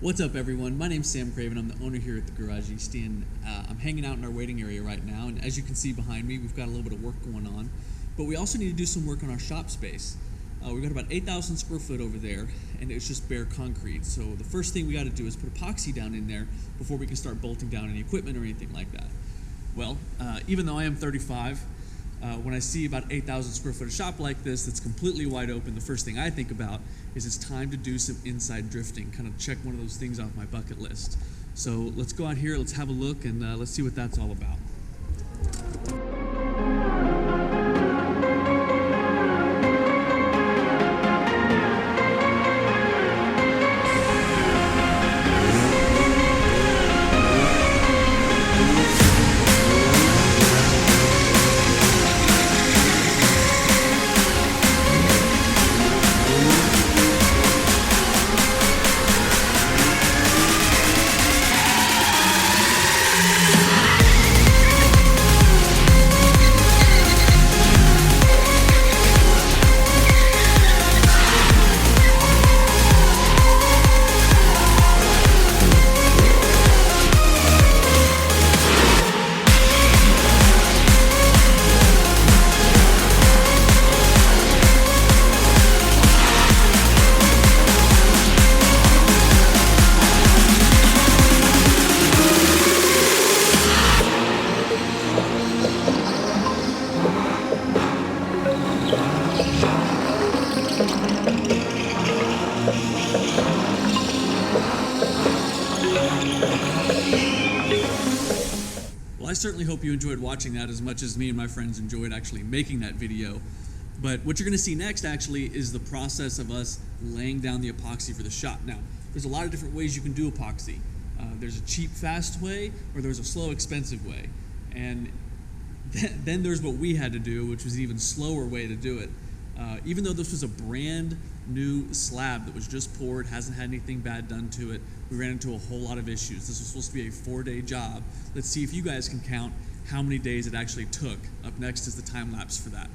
What's up, everyone? My name's Sam Craven. I'm the owner here at the Garagisti, and I'm hanging out in our waiting area right now. And as you can see behind me, we've got a little bit of work going on, but we also need to do some work on our shop space. We've got about 8,000 square foot over there, and it's just bare concrete. So the first thing we got to do is put epoxy down in there before we can start bolting down any equipment or anything like that. Well, even though I am 35, when I see about 8,000 square foot of shop like this that's completely wide open, the first thing I think about is it's time to do some inside drifting, kind of check one of those things off my bucket list. So let's go out here, let's have a look, and let's see what that's all about. Well, I certainly hope you enjoyed watching that as much as me and my friends enjoyed actually making that video. But what you're going to see next actually is the process of us laying down the epoxy for the shop. Now, there's a lot of different ways you can do epoxy. There's a cheap, fast way, or there's a slow, expensive way. And then there's what we had to do, which was an even slower way to do it. Even though this was a brand new slab that was just poured, hasn't had anything bad done to it, we ran into a whole lot of issues. This was supposed to be a 4-day job. Let's see if you guys can count how many days it actually took. Up next is the time lapse for that.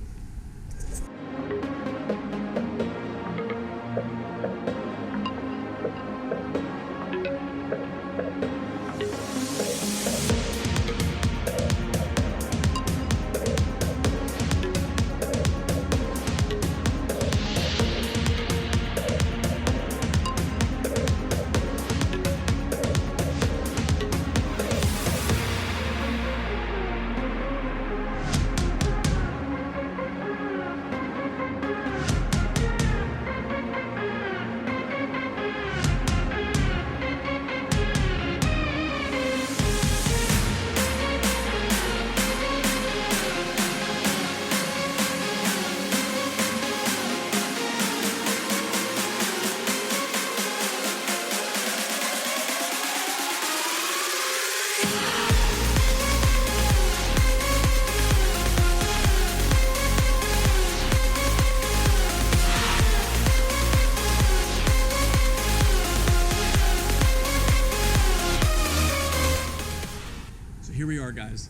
Here we are, guys.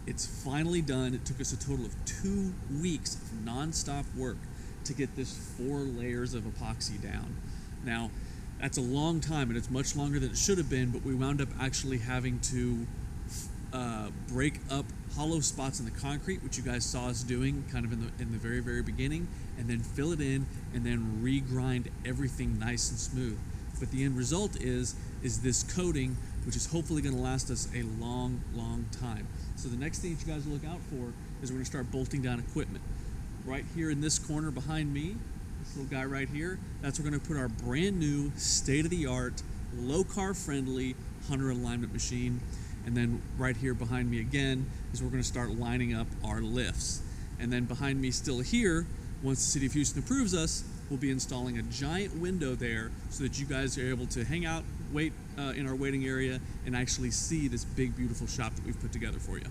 It's finally done. It took us a total of 2 weeks of non-stop work to get this 4 layers of epoxy down. Now, that's a long time, and it's much longer than it should have been, but we wound up actually having to break up hollow spots in the concrete, which you guys saw us doing kind of in the very, very beginning, and then fill it in, and then regrind everything nice and smooth. But the end result is this coating, which is hopefully going to last us a long, long time. So the next thing that you guys will look out for is we're going to start bolting down equipment. Right here in this corner behind me, this little guy right here, that's where we're going to put our brand new, state-of-the-art, low-car friendly Hunter alignment machine. And then right here behind me again is where we're going to start lining up our lifts. And then behind me still here, once the City of Houston approves us, we'll be installing a giant window there so that you guys are able to hang out, wait in our waiting area, and actually see this big, beautiful shop that we've put together for you.